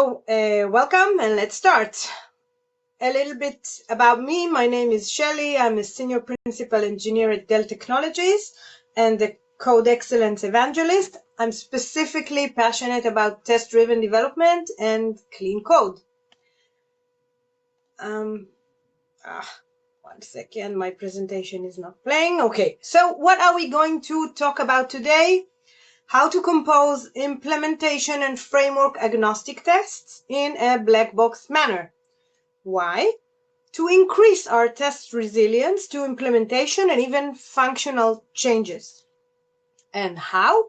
Welcome and let's start. A little bit about me. My name is Shelly. I'm a senior principal engineer at Dell Technologies and a code excellence evangelist. I'm specifically passionate about test-driven development and clean code. One second, my presentation is not playing. Okay, so what are we going to talk about today? How to compose implementation and framework-agnostic tests in a black box manner. Why? To increase our test resilience to implementation and even functional changes. And how?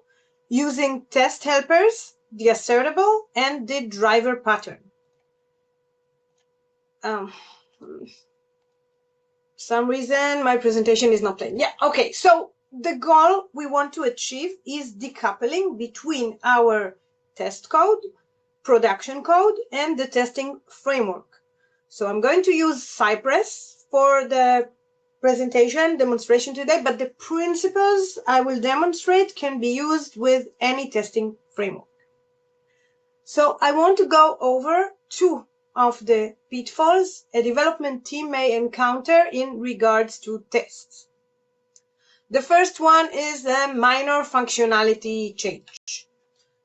Using test helpers, the assertable, and the driver pattern. Some reason my presentation is not playing. Yeah, okay, so the goal we want to achieve is decoupling between our test code, production code, and the testing framework. So I'm going to use Cypress for the presentation demonstration today, but the principles I will demonstrate can be used with any testing framework. So I want to go over two of the pitfalls a development team may encounter in regards to tests. The first one is a minor functionality change.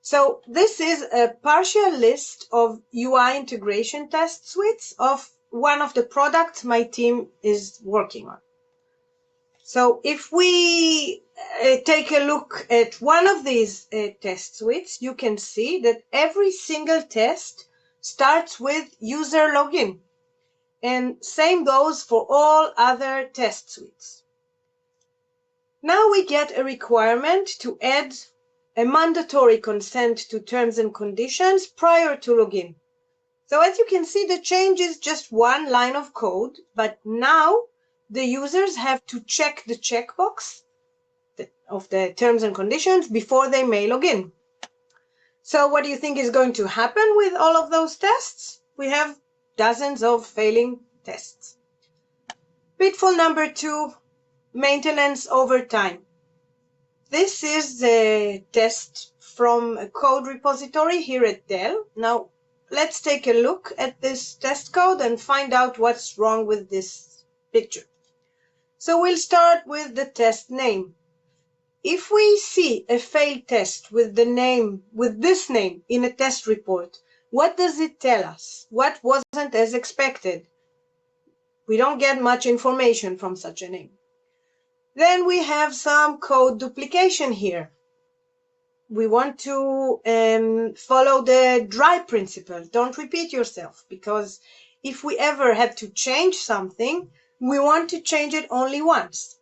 So this is a partial list of UI integration test suites of one of the products my team is working on. So if we take a look at one of these test suites, you can see that every single test starts with user login. And same goes for all other test suites. Now we get a requirement to add a mandatory consent to terms and conditions prior to login. So as you can see, the change is just one line of code, but now the users have to check the checkbox of the terms and conditions before they may log in. So what do you think is going to happen with all of those tests? We have dozens of failing tests. Pitfall number 2, maintenance over time. This is the test from a code repository here at Dell. Now, let's take a look at this test code and find out what's wrong with this picture. So we'll start with the test name. If we see a failed test with this name in a test report, what does it tell us? What wasn't as expected? We don't get much information from such a name. Then we have some code duplication here. We want to follow the dry principle. Don't repeat yourself, because if we ever have to change something, we want to change it only once.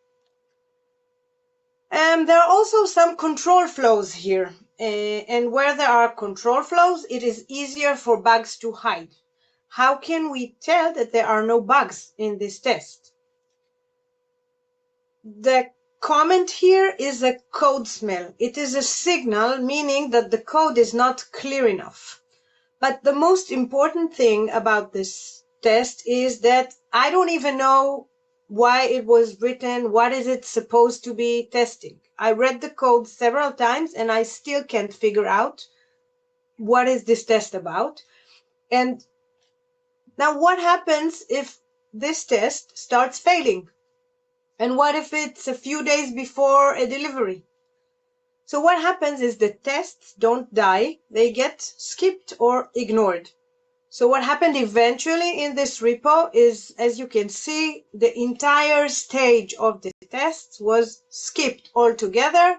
There are also some control flows here. And where there are control flows, it is easier for bugs to hide. How can we tell that there are no bugs in this test? The comment here is a code smell. It is a signal, meaning that the code is not clear enough. But the most important thing about this test is that I don't even know why it was written, what is it supposed to be testing. I read the code several times and I still can't figure out what is this test about. And now what happens if this test starts failing? And what if it's a few days before a delivery? So what happens is the tests don't die, they get skipped or ignored. So what happened eventually in this repo is, as you can see, the entire stage of the tests was skipped altogether.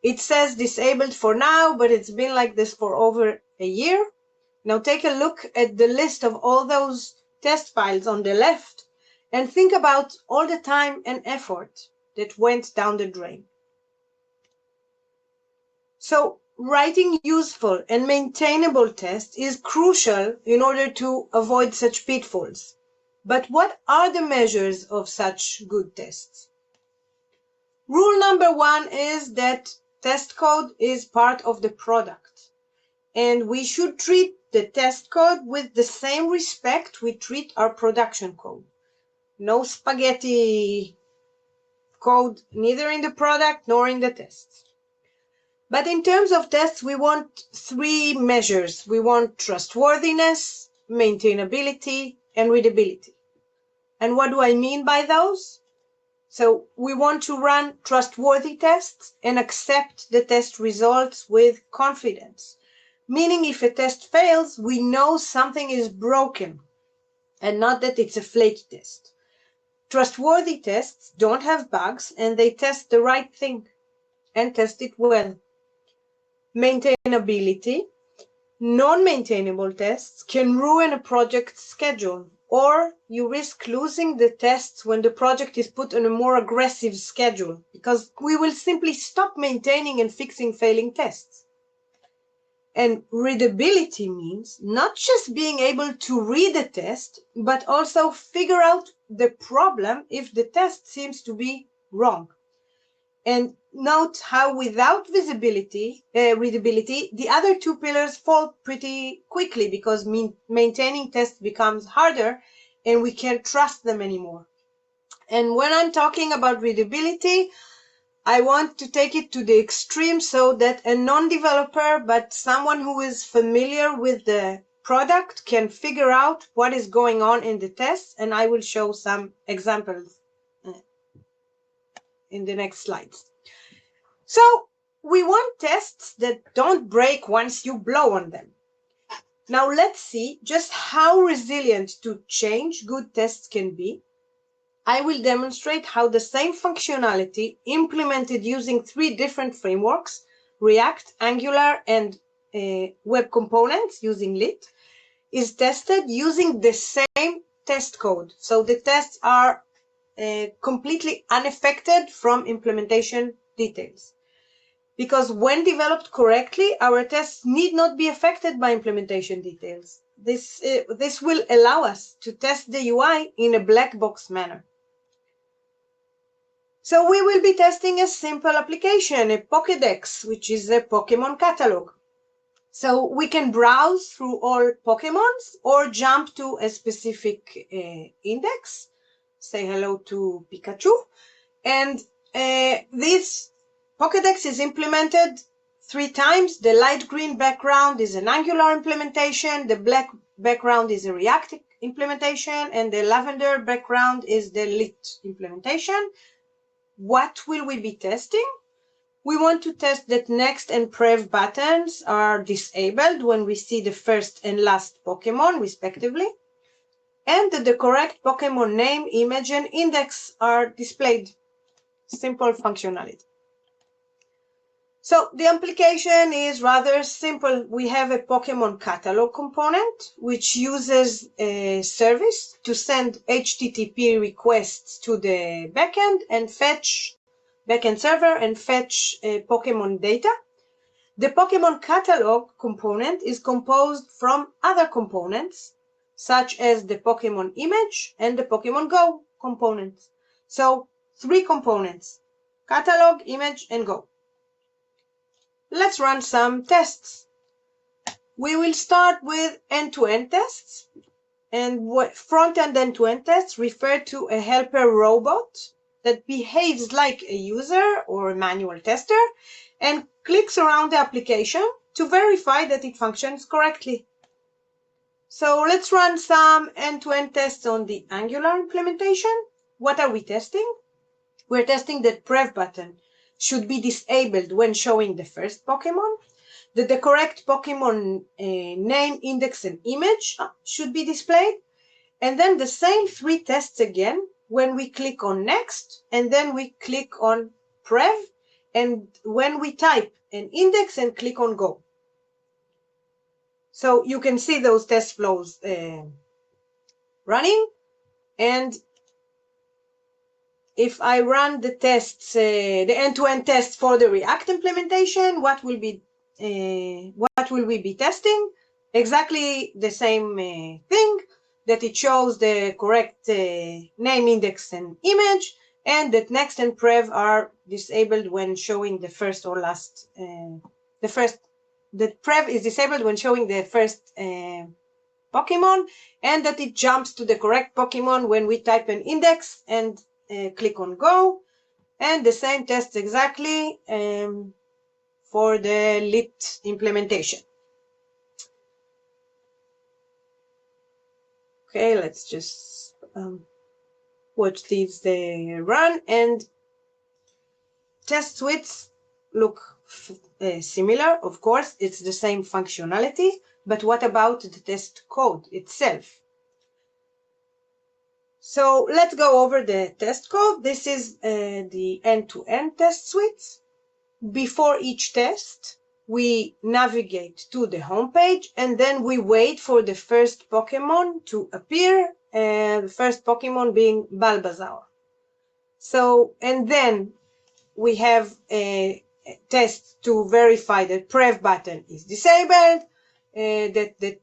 It says disabled for now, but it's been like this for over a year. Now take a look at the list of all those test files on the left and think about all the time and effort that went down the drain. So writing useful and maintainable tests is crucial in order to avoid such pitfalls. But what are the measures of such good tests? Rule number 1 is that test code is part of the product, and we should treat the test code with the same respect we treat our production code. No spaghetti code, neither in the product nor in the tests. But in terms of tests, we want 3 measures. We want trustworthiness, maintainability, and readability. And what do I mean by those? So we want to run trustworthy tests and accept the test results with confidence. Meaning if a test fails, we know something is broken and not that it's a flaky test. Trustworthy tests don't have bugs and they test the right thing and test it well. Maintainability. Non-maintainable tests can ruin a project's schedule, or you risk losing the tests when the project is put on a more aggressive schedule, because we will simply stop maintaining and fixing failing tests. And readability means not just being able to read a test, but also figure out the problem if the test seems to be wrong. And note how without readability, the other 2 pillars fall pretty quickly because maintaining tests becomes harder and we can't trust them anymore. And when I'm talking about readability, I want to take it to the extreme so that a non-developer, but someone who is familiar with the product can figure out what is going on in the tests, and I will show some examples in the next slides. So we want tests that don't break once you blow on them. Now let's see just how resilient to change good tests can be. I will demonstrate how the same functionality implemented using 3 different frameworks, React, Angular, and web components using Lit, is tested using the same test code. So the tests are completely unaffected from implementation details. Because when developed correctly, our tests need not be affected by implementation details. This will allow us to test the UI in a black box manner. So we will be testing a simple application, a Pokédex, which is a Pokémon catalog. So we can browse through all Pokémons or jump to a specific index, say hello to Pikachu, and this Pokédex is implemented 3 times. The light green background is an Angular implementation, the black background is a React implementation, and the lavender background is the Lit implementation. What will we be testing? We want to test that next and prev buttons are disabled when we see the first and last Pokémon, respectively, and that the correct Pokémon name, image, and index are displayed. Simple functionality. So the application is rather simple. We have a Pokémon catalog component, which uses a service to send HTTP requests to the backend and fetch backend server and fetch Pokémon data. The Pokémon catalog component is composed from other components, such as the Pokémon image and the Pokémon Go components. So 3 components: catalog, image, and Go. Let's run some tests. We will start with end-to-end tests, and front-end end-to-end tests refer to a helper robot that behaves like a user or a manual tester and clicks around the application to verify that it functions correctly. So let's run some end-to-end tests on the Angular implementation. What are we testing? We're testing that prev button should be disabled when showing the first Pokémon, that the correct Pokémon name, index, and image should be displayed, and then the same 3 tests again when we click on next, and then we click on prev, and when we type an index and click on go. So you can see those test flows running, and if I run the tests, the end-to-end tests for the React implementation, what will we be testing? Exactly the same thing, that it shows the correct name, index, and image, and that next and prev are disabled when showing the first or last. The prev is disabled when showing the first Pokemon, and that it jumps to the correct Pokemon when we type an index and click on go, and the same tests exactly for the lit implementation. Okay, let's just watch these run, and test suites look similar. Of course, it's the same functionality, but what about the test code itself? So let's go over the test code. This is the end-to-end test suites. Before each test, we navigate to the home page, and then we wait for the first Pokemon to appear, the first Pokemon being Bulbasaur. So, and then we have a test to verify that prev button is disabled, that the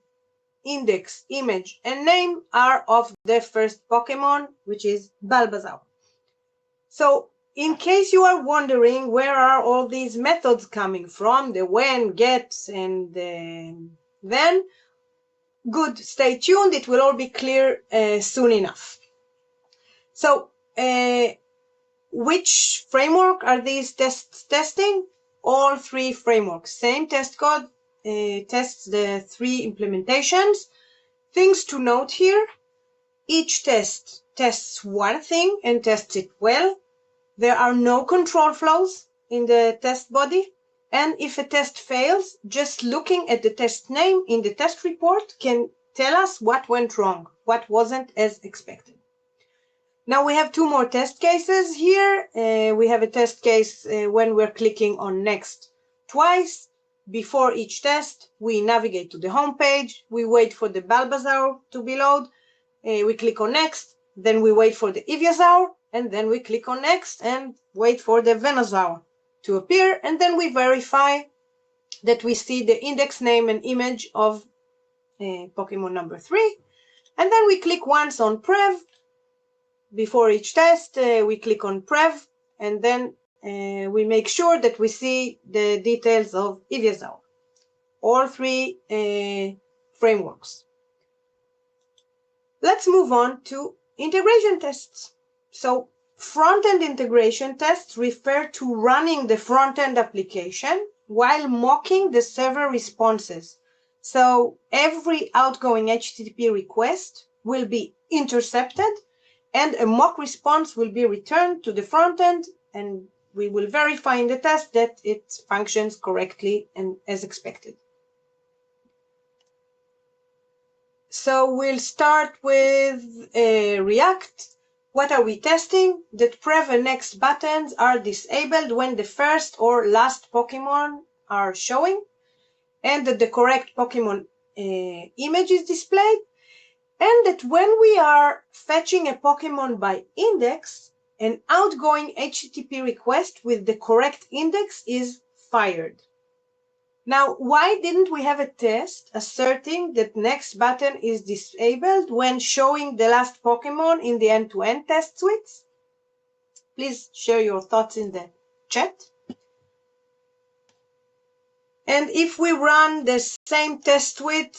index, image, and name are of the first Pokemon, which is Bulbasaur. So in case you are wondering where are all these methods coming from, the when, get, and then, good, stay tuned. It will all be clear soon enough. So which framework are these tests testing? All three frameworks. Same test code tests the three implementations. Things to note here: each test tests one thing and tests it well. There are no control flows in the test body. And if a test fails, just looking at the test name in the test report can tell us what went wrong, what wasn't as expected. Now we have two more test cases here. We have a test case when we're clicking on next twice. Before each test, we navigate to the home page. We wait for the Bulbasaur to be loaded. We click on next. Then we wait for the Ivysaur. And then we click on next and wait for the Venusaur to appear. And then we verify that we see the index name and image of Pokemon number 3. And then we click once on Prev. Before each test, we click on Prev, and then we make sure that we see the details of Ivysaur. All three frameworks. Let's move on to integration tests. So front-end integration tests refer to running the front-end application while mocking the server responses. So every outgoing HTTP request will be intercepted, and a mock response will be returned to the front end, and we will verify in the test that it functions correctly and as expected. So we'll start with React. What are we testing? That prev and next buttons are disabled when the first or last Pokemon are showing, and that the correct Pokemon image is displayed, and that when we are fetching a Pokemon by index, an outgoing HTTP request with the correct index is fired. Now, why didn't we have a test asserting that next button is disabled when showing the last Pokemon in the end-to-end test suites? Please share your thoughts in the chat. And if we run the same test suite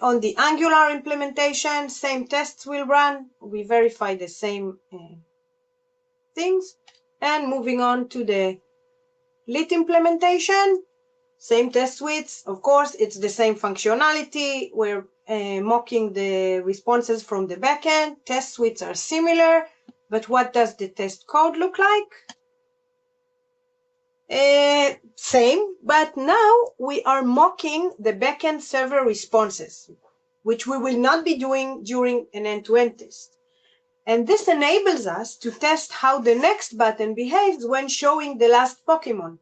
on the Angular implementation, same tests will run. We verify the same things. And moving on to the lit implementation, same test suites. Of course, it's the same functionality. We're mocking the responses from the backend. Test suites are similar, but what does the test code look like? Same, but now we are mocking the backend server responses, which we will not be doing during an end-to-end test. And this enables us to test how the next button behaves when showing the last Pokemon.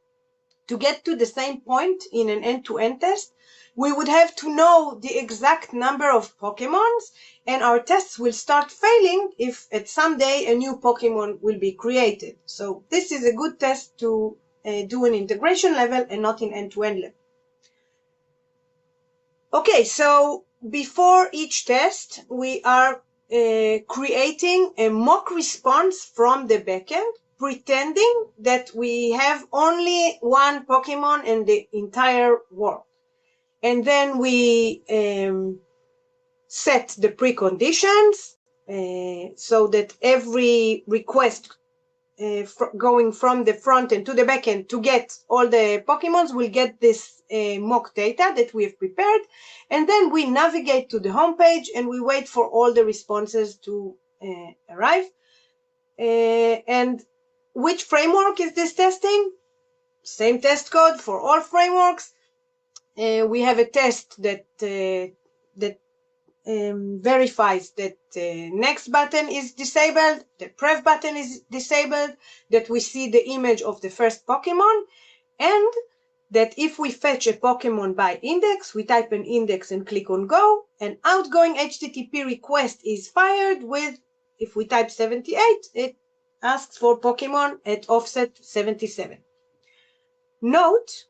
To get to the same point in an end-to-end test, we would have to know the exact number of Pokemons, and our tests will start failing if at some day a new Pokemon will be created. So this is a good test to do an integration level and not in end-to-end level. Okay, so before each test, we are creating a mock response from the backend, pretending that we have only one Pokemon in the entire world. And then we set the preconditions so that every request going from the front end to the back end to get all the Pokemons, we'll get this mock data that we have prepared. And then we navigate to the homepage and we wait for all the responses to arrive. And which framework is this testing? Same test code for all frameworks. We have a test that verifies that the next button is disabled, the pref button is disabled, that we see the image of the first Pokemon, and that if we fetch a Pokemon by index, we type an index and click on go, an outgoing HTTP request is fired with, if we type 78, it asks for Pokemon at offset 77. Note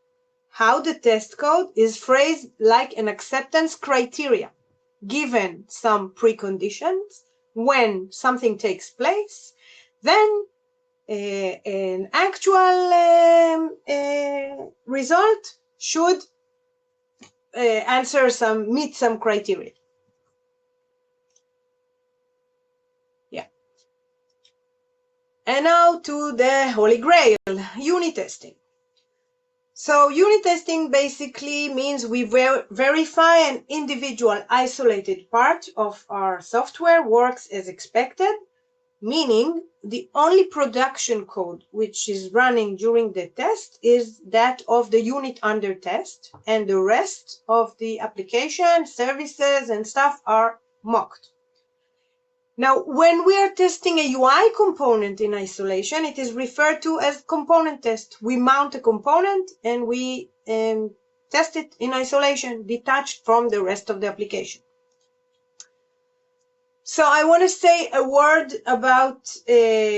how the test code is phrased like an acceptance criteria. Given some preconditions, when something takes place, then an actual result should meet some criteria. Yeah. And now to the Holy Grail, unit testing. So unit testing basically means we verify an individual isolated part of our software works as expected, meaning the only production code which is running during the test is that of the unit under test, and the rest of the application, services, and stuff are mocked. Now, when we are testing a UI component in isolation, it is referred to as component test. We mount a component and we test it in isolation, detached from the rest of the application. So I want to say a word about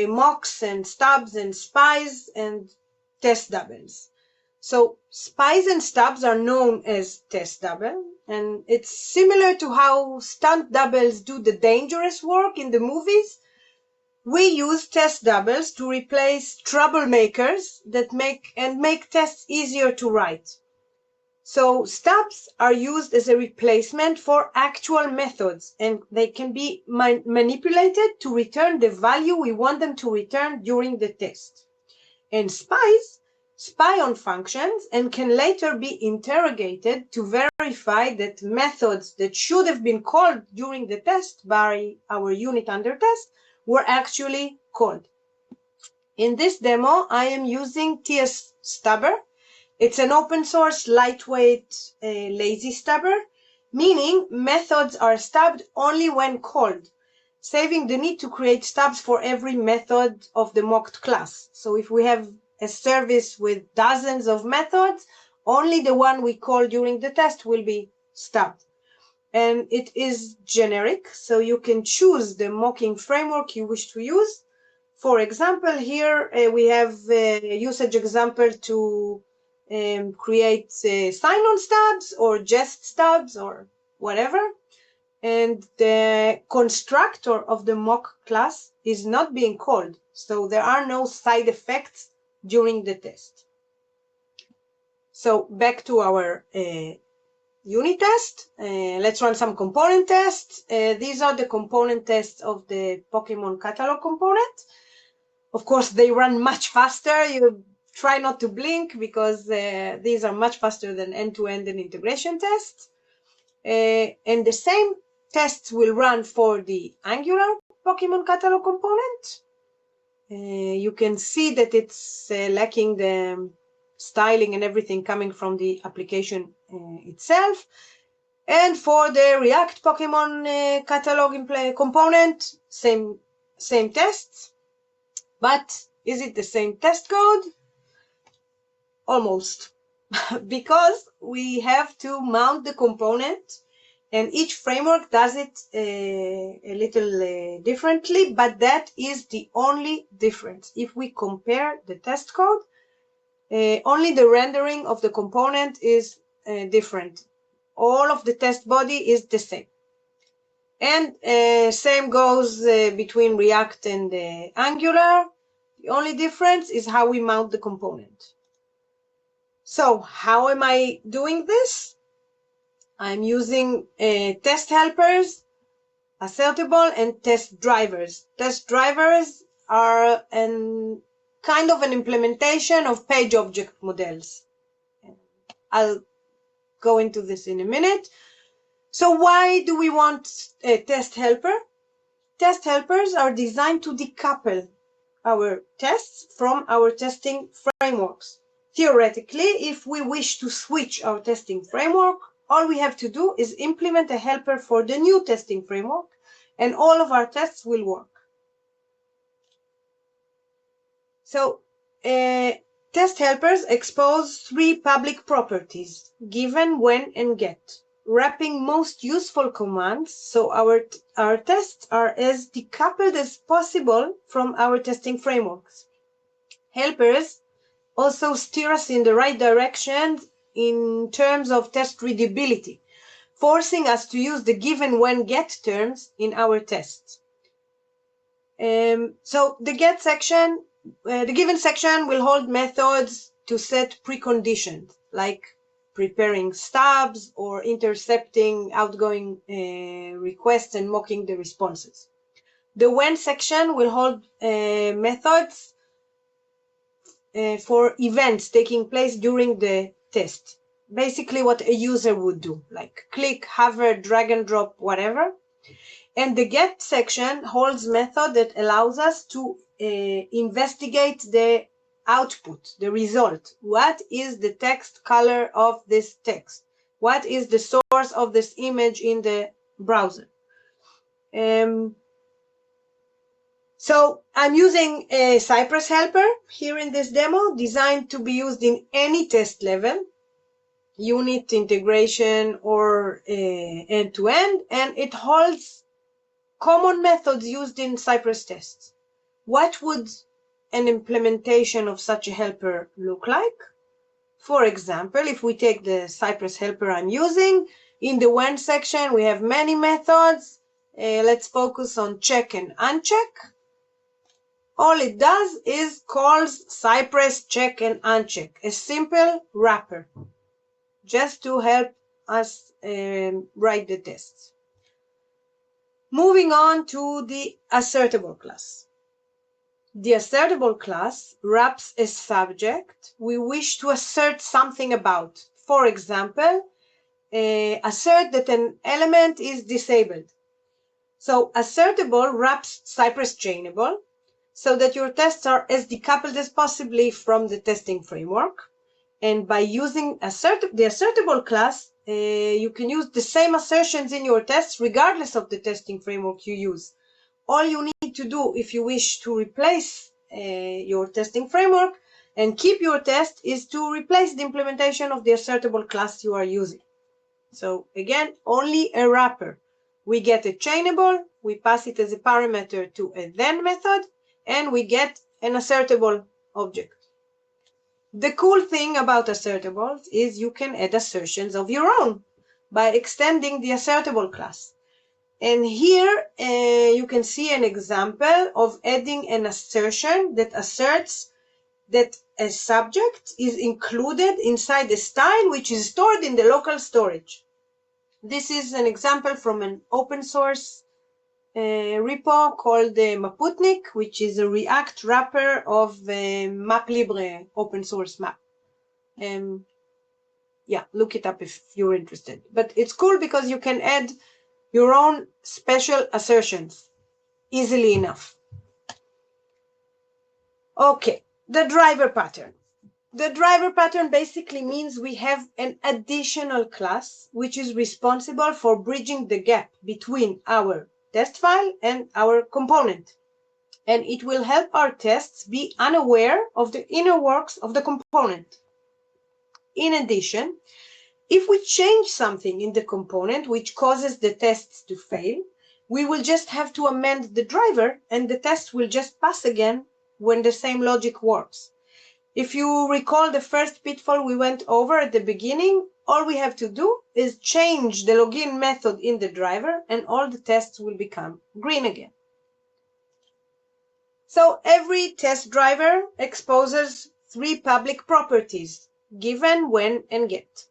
mocks and stubs and spies and test doubles. So spies and stubs are known as test double, and it's similar to how stunt doubles do the dangerous work in the movies. We use test doubles to replace troublemakers that make tests easier to write. So stubs are used as a replacement for actual methods, and they can be manipulated to return the value we want them to return during the test. And spies spy on functions and can later be interrogated to verify that methods that should have been called during the test by our unit under test were actually called. In this demo, I am using TS Stubber. It's an open source, lightweight, lazy stubber, meaning methods are stubbed only when called, saving the need to create stubs for every method of the mocked class. So if we have a service with dozens of methods, only the one we call during the test will be stubbed. And it is generic, so you can choose the mocking framework you wish to use. For example, here we have a usage example to create sign-on stubs or jest stubs or whatever. And the constructor of the mock class is not being called, so there are no side effects during the test. So back to our unit test. Let's run some component tests. These are the component tests of the Pokémon catalog component. Of course, they run much faster. You try not to blink because these are much faster than end-to-end and integration tests. And the same tests will run for the Angular Pokémon catalog component. You can see that it's lacking the styling and everything coming from the application itself. And for the React Pokémon catalog component, same tests. But is it the same test code? Almost. Because we have to mount the component, and each framework does it a little differently, but that is the only difference. If we compare the test code, only the rendering of the component is different. All of the test body is the same. And same goes between React and Angular. The only difference is how we mount the component. So how am I doing this? I'm using test helpers, assertable, and test drivers. Test drivers are kind of an implementation of page object models. I'll go into this in a minute. So why do we want a test helper? Test helpers are designed to decouple our tests from our testing frameworks. Theoretically, if we wish to switch our testing framework, all we have to do is implement a helper for the new testing framework, and all of our tests will work. So, test helpers expose 3 public properties, given, when, and get, wrapping most useful commands so our tests are as decoupled as possible from our testing frameworks. Helpers also steer us in the right direction in terms of test readability, forcing us to use the given, when, get terms in our tests. So the get section, the given section will hold methods to set preconditions, like preparing stubs or intercepting outgoing requests and mocking the responses. The when section will hold methods for events taking place during the test. Basically what a user would do, like click, hover, drag and drop, whatever. And the get section holds method that allows us to investigate the output, the result. What is the text color of this text? What is the source of this image in the browser? So I'm using a Cypress helper here in this demo, designed to be used in any test level, unit, integration, or end-to-end, and it holds common methods used in Cypress tests. What would an implementation of such a helper look like? For example, if we take the Cypress helper I'm using, in the when section we have many methods. Let's focus on check and uncheck. All it does is calls Cypress check and uncheck, a simple wrapper, just to help us write the tests. Moving on to the assertable class. The assertable class wraps a subject we wish to assert something about. For example, assert that an element is disabled. So assertable wraps Cypress chainable, so that your tests are as decoupled as possibly from the testing framework. And by using the assertable class, you can use the same assertions in your tests regardless of the testing framework you use. All you need to do if you wish to replace your testing framework and keep your test is to replace the implementation of the assertable class you are using. So again, only a wrapper. We get a chainable, we pass it as a parameter to a then method, and we get an assertable object. The cool thing about assertables is you can add assertions of your own by extending the assertable class. And here you can see an example of adding an assertion that asserts that a subject is included inside a style which is stored in the local storage. This is an example from an open source repo called Maputnik, which is a React wrapper of MapLibre open source map. Yeah, look it up if you're interested. But it's cool because you can add your own special assertions easily enough. Okay, the driver pattern. The driver pattern basically means we have an additional class which is responsible for bridging the gap between our test file and our component. And it will help our tests be unaware of the inner works of the component. In addition, if we change something in the component which causes the tests to fail, we will just have to amend the driver and the test will just pass again when the same logic works. If you recall the first pitfall we went over at the beginning, all we have to do is change the login method in the driver and all the tests will become green again. So every test driver exposes 3 public properties, given, when, and get.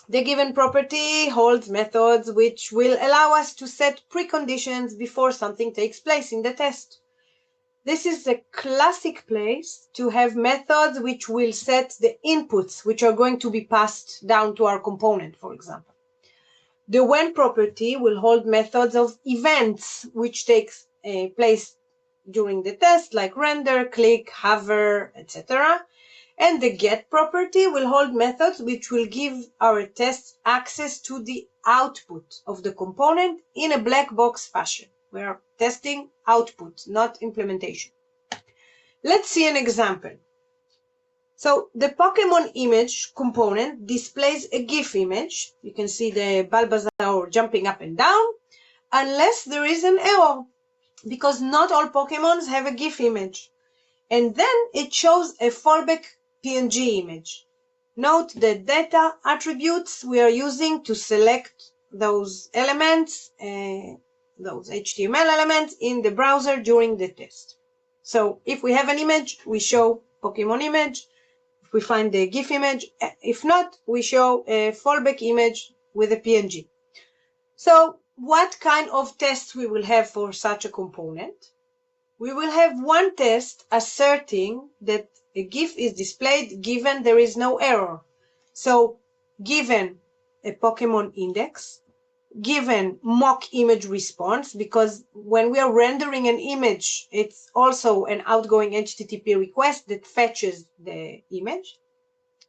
The given property holds methods which will allow us to set preconditions before something takes place in the test. This is a classic place to have methods which will set the inputs which are going to be passed down to our component, for example. The when property will hold methods of events which takes place during the test, like render, click, hover, etc. And the get property will hold methods which will give our test access to the output of the component in a black box fashion. We are testing output, not implementation. Let's see an example. So the Pokémon image component displays a GIF image. You can see the Bulbasaur jumping up and down, unless there is an error, because not all Pokémons have a GIF image. And then it shows a fallback PNG image. Note the data attributes we are using to select those elements, those HTML elements in the browser during the test. So if we have an image, we show Pokémon image. If we find the GIF image, if not, we show a fallback image with a PNG. So what kind of tests we will have for such a component? We will have one test asserting that a GIF is displayed given there is no error. So given a Pokémon index, given mock image response, because when we are rendering an image, it's also an outgoing HTTP request that fetches the image.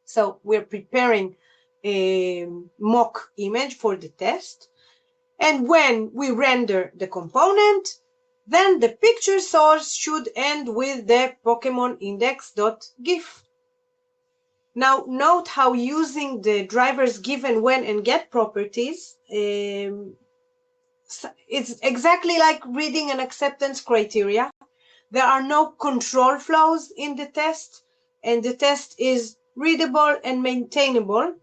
So we're preparing a mock image for the test. And when we render the component, then the picture source should end with the Pokemon index.gif. Now note how using the drivers given, when, and get properties, it's exactly like reading an acceptance criteria. There are no control flows in the test, and the test is readable and maintainable,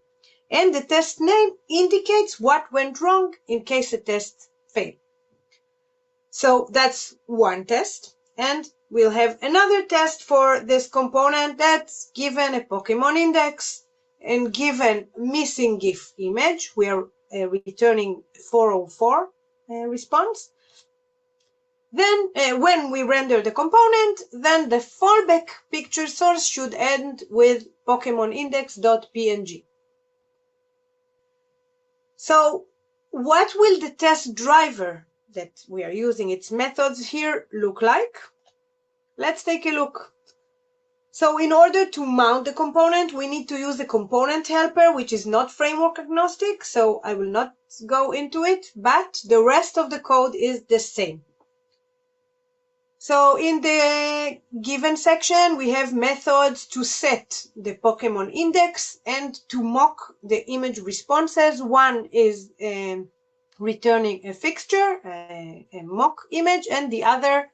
and the test name indicates what went wrong in case a test failed. So that's one test, and we'll have another test for this component that's given a Pokemon index and given missing GIF image. We are returning 404 response. Then when we render the component, then the fallback picture source should end with Pokemon index.png. So what will the test driver that we are using its methods here look like? Let's take a look. So in order to mount the component, we need to use a component helper, which is not framework agnostic, so I will not go into it, but the rest of the code is the same. So in the given section, we have methods to set the Pokemon index and to mock the image responses. One is returning a fixture, a mock image, and the other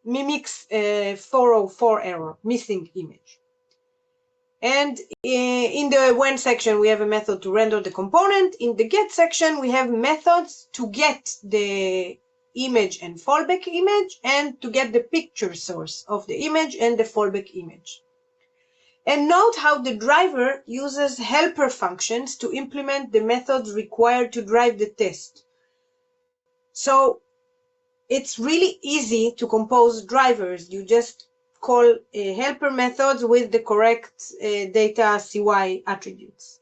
mimics a 404 error, missing image. And in the when section, we have a method to render the component. In the get section, we have methods to get the image and fallback image, and to get the picture source of the image and the fallback image. And note how the driver uses helper functions to implement the methods required to drive the test. So it's really easy to compose drivers. You just call helper methods with the correct data CY attributes.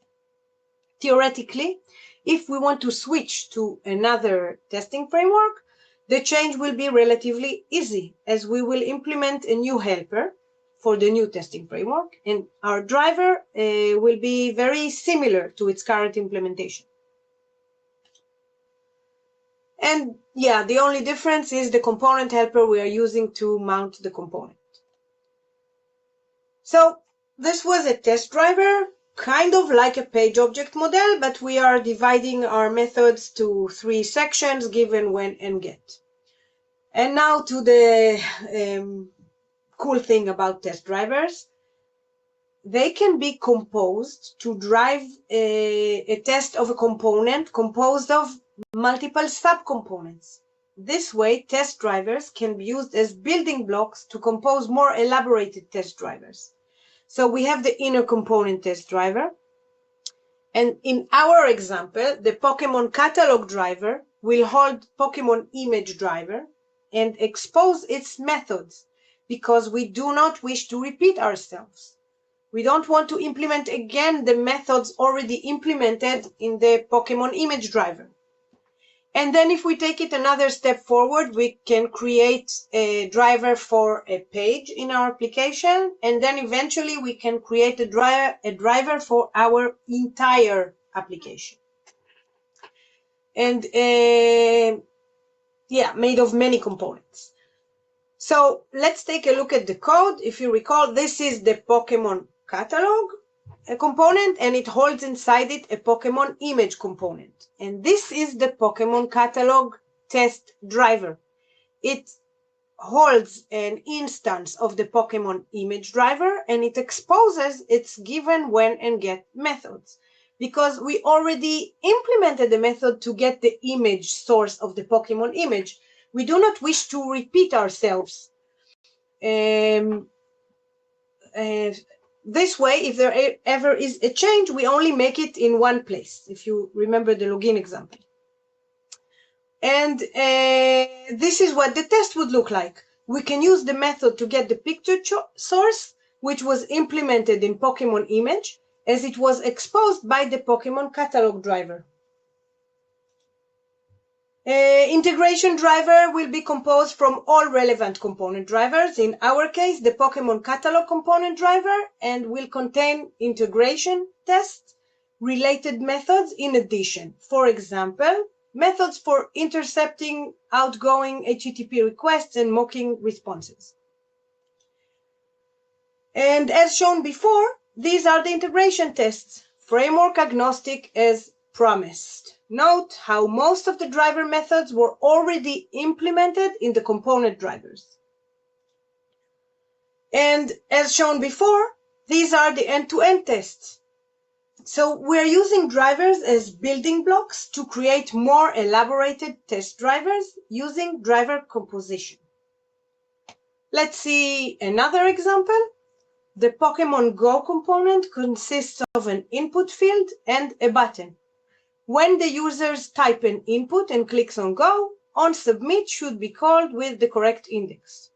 Theoretically, if we want to switch to another testing framework, the change will be relatively easy, as we will implement a new helper for the new testing framework, and our driver will be very similar to its current implementation. And yeah, the only difference is the component helper we are using to mount the component. So this was a test driver, kind of like a page object model, but we are dividing our methods to 3 sections, given, when, and get. And now to the cool thing about test drivers. They can be composed to drive a test of a component composed of multiple subcomponents. This way, test drivers can be used as building blocks to compose more elaborated test drivers. So we have the inner component test driver. And in our example, the Pokemon catalog driver will hold Pokemon image driver and expose its methods because we do not wish to repeat ourselves. We don't want to implement again the methods already implemented in the Pokémon image driver. And then if we take it another step forward, we can create a driver for a page in our application, and then eventually we can create a driver for our entire application. And made of many components. So let's take a look at the code. If you recall, this is the Pokémon catalog component, and it holds inside it a Pokémon image component. And this is the Pokémon catalog test driver. It holds an instance of the Pokémon image driver, and it exposes its given, when, and get methods. Because we already implemented the method to get the image source of the Pokémon image, we do not wish to repeat ourselves. This way, if there ever is a change, we only make it in one place, if you remember the login example. And this is what the test would look like. We can use the method to get the picture source, which was implemented in Pokémon image, as it was exposed by the Pokémon catalog driver. Integration driver will be composed from all relevant component drivers, in our case the Pokémon catalog component driver, and will contain integration tests, related methods in addition. For example, methods for intercepting outgoing HTTP requests and mocking responses. And as shown before, these are the integration tests, framework agnostic as promised. Note how most of the driver methods were already implemented in the component drivers. And as shown before, these are the end-to-end tests. So we're using drivers as building blocks to create more elaborated test drivers using driver composition. Let's see another example. The Pokémon Go component consists of an input field and a button. When the users type an input and clicks on Go, onSubmit should be called with the correct index.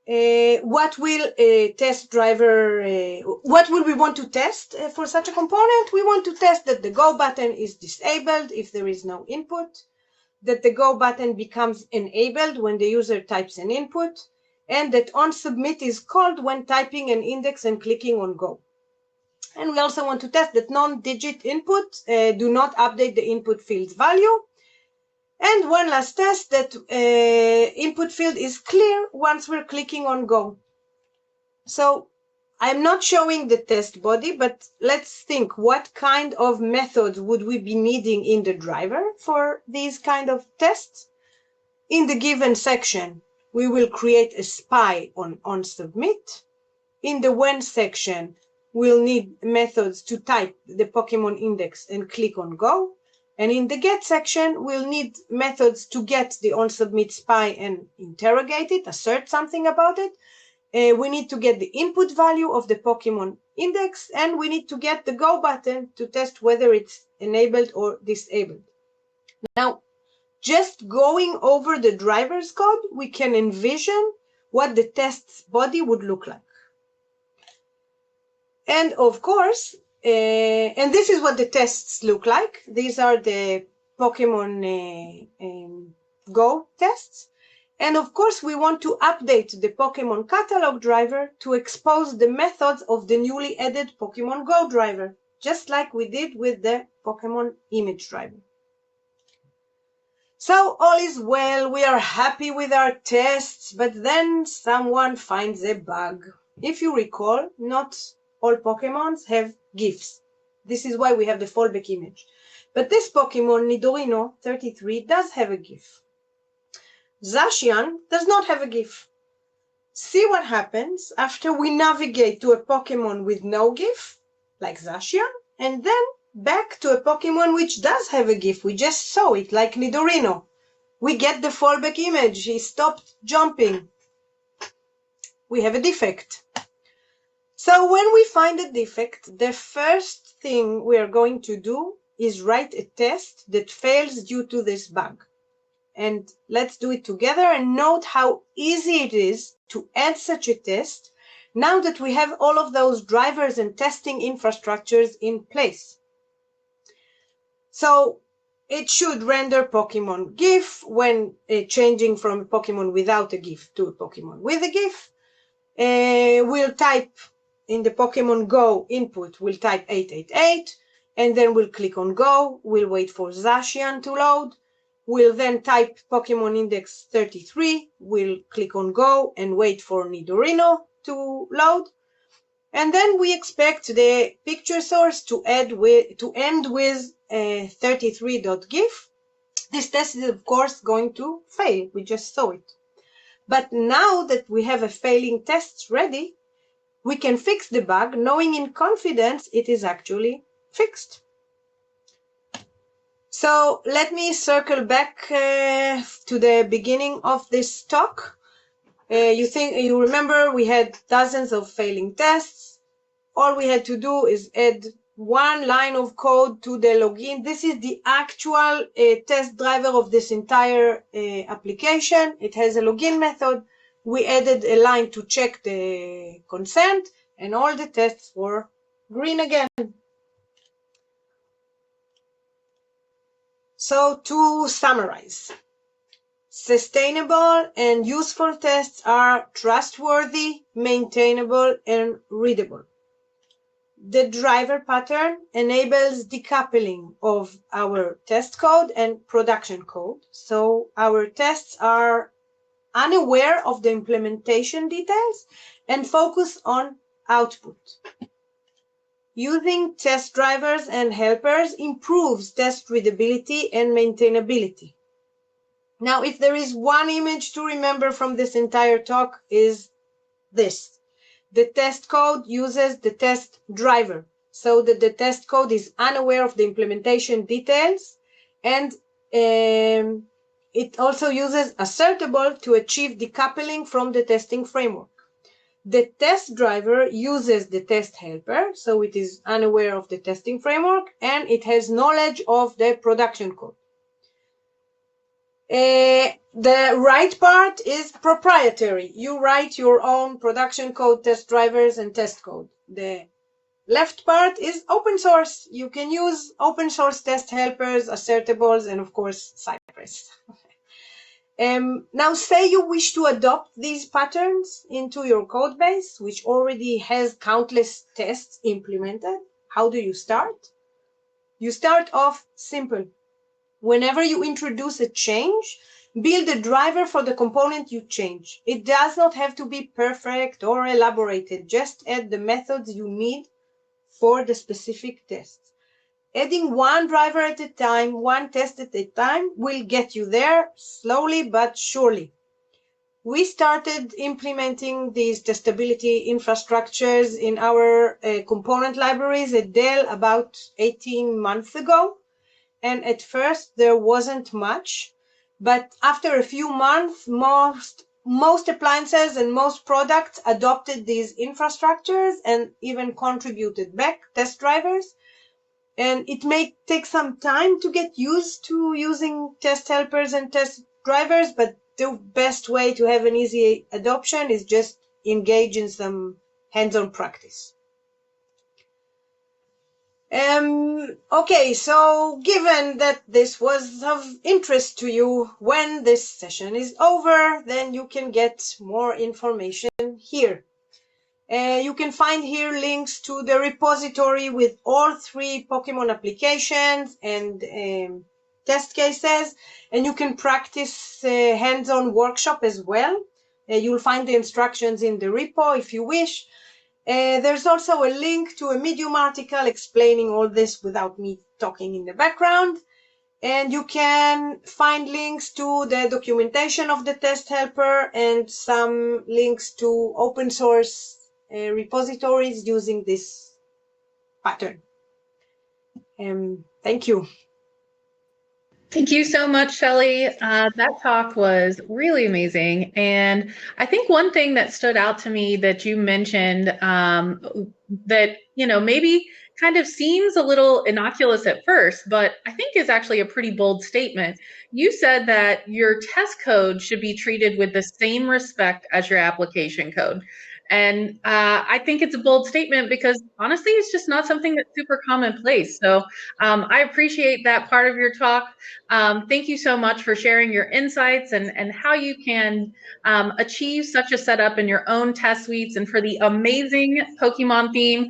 What will we want to test for such a component? We want to test that the Go button is disabled if there is no input, that the Go button becomes enabled when the user types an input, and that onSubmit is called when typing an index and clicking on Go. And we also want to test that non-digit inputs do not update the input field's value. And one last test, that input field is clear once we're clicking on Go. So I'm not showing the test body, but let's think, what kind of methods would we be needing in the driver for these kind of tests? In the given section, we will create a spy on onSubmit. In the when section, we'll need methods to type the Pokémon index and click on Go. And in the get section, we'll need methods to get the onSubmit spy and interrogate it, assert something about it. We need to get the input value of the Pokémon index, and we need to get the Go button to test whether it's enabled or disabled. Now, just going over the driver's code, we can envision what the test's body would look like. And of course, and this is what the tests look like. These are the Pokémon Go tests. And of course, we want to update the Pokémon catalog driver to expose the methods of the newly added Pokémon Go driver, just like we did with the Pokémon image driver. So all is well, we are happy with our tests, but then someone finds a bug. If you recall, not all Pokémons have GIFs. This is why we have the fallback image. But this Pokémon, Nidorino 33, does have a GIF. Zacian does not have a GIF. See what happens after we navigate to a Pokémon with no GIF, like Zacian, and then back to a Pokémon which does have a GIF. We just saw it, like Nidorino. We get the fallback image. He stopped jumping. We have a defect. So when we find a defect, the first thing we are going to do is write a test that fails due to this bug. And let's do it together and note how easy it is to add such a test now that we have all of those drivers and testing infrastructures in place. So it should render Pokemon GIF when changing from a Pokemon without a GIF to a Pokemon with a GIF. We'll type in the Pokemon Go input, we'll type 888, and then we'll click on Go. We'll wait for Zacian to load. We'll then type Pokemon index 33. We'll click on Go and wait for Nidorino to load. And then we expect the picture source to end with 33.gif. This test is, of course, going to fail. We just saw it. But now that we have a failing test ready, we can fix the bug, knowing in confidence it is actually fixed. So let me circle back to the beginning of this talk. You remember we had dozens of failing tests. All we had to do is add one line of code to the login. This is the actual test driver of this entire application. It has a login method. We added a line to check the consent, and all the tests were green again. So to summarize, sustainable and useful tests are trustworthy, maintainable, and readable. The driver pattern enables decoupling of our test code and production code, so our tests are unaware of the implementation details and focus on output. Using test drivers and helpers improves test readability and maintainability. Now, if there is one image to remember from this entire talk, is this. The test code uses the test driver, so that the test code is unaware of the implementation details, and it also uses assertable to achieve decoupling from the testing framework. The test driver uses the test helper, so it is unaware of the testing framework, and it has knowledge of the production code. The right part is proprietary. You write your own production code, test drivers, and test code. The left part is open source. You can use open source test helpers, assertables, and of course, Cypress. Now, say you wish to adopt these patterns into your code base, which already has countless tests implemented. How do you start? You start off simple. Whenever you introduce a change, build a driver for the component you change. It does not have to be perfect or elaborated. Just add the methods you need for the specific test. Adding one driver at a time, one test at a time, will get you there slowly but surely. We started implementing these testability infrastructures in our component libraries at Dell about 18 months ago. And at first there wasn't much, but after a few months, most appliances and most products adopted these infrastructures and even contributed back test drivers. And it may take some time to get used to using test helpers and test drivers, but the best way to have an easy adoption is just engage in some hands-on practice. Okay, so given that this was of interest to you, when this session is over, then you can get more information here. You can find here links to the repository with all 3 Pokémon applications and test cases, and you can practice hands-on workshop as well. You'll find the instructions in the repo if you wish. There's also a link to a Medium article explaining all this without me talking in the background. And you can find links to the documentation of the test helper and some links to open source repositories using this pattern. Thank you. Thank you so much, Shelly. That talk was really amazing. And I think one thing that stood out to me that you mentioned that, maybe kind of seems a little innocuous at first, but I think is actually a pretty bold statement. you said that your test code should be treated with the same respect as your application code. And I think it's a bold statement because honestly, it's just not something that's super commonplace. So I appreciate that part of your talk. Thank you so much for sharing your insights and how you can achieve such a setup in your own test suites, and for the amazing Pokemon theme.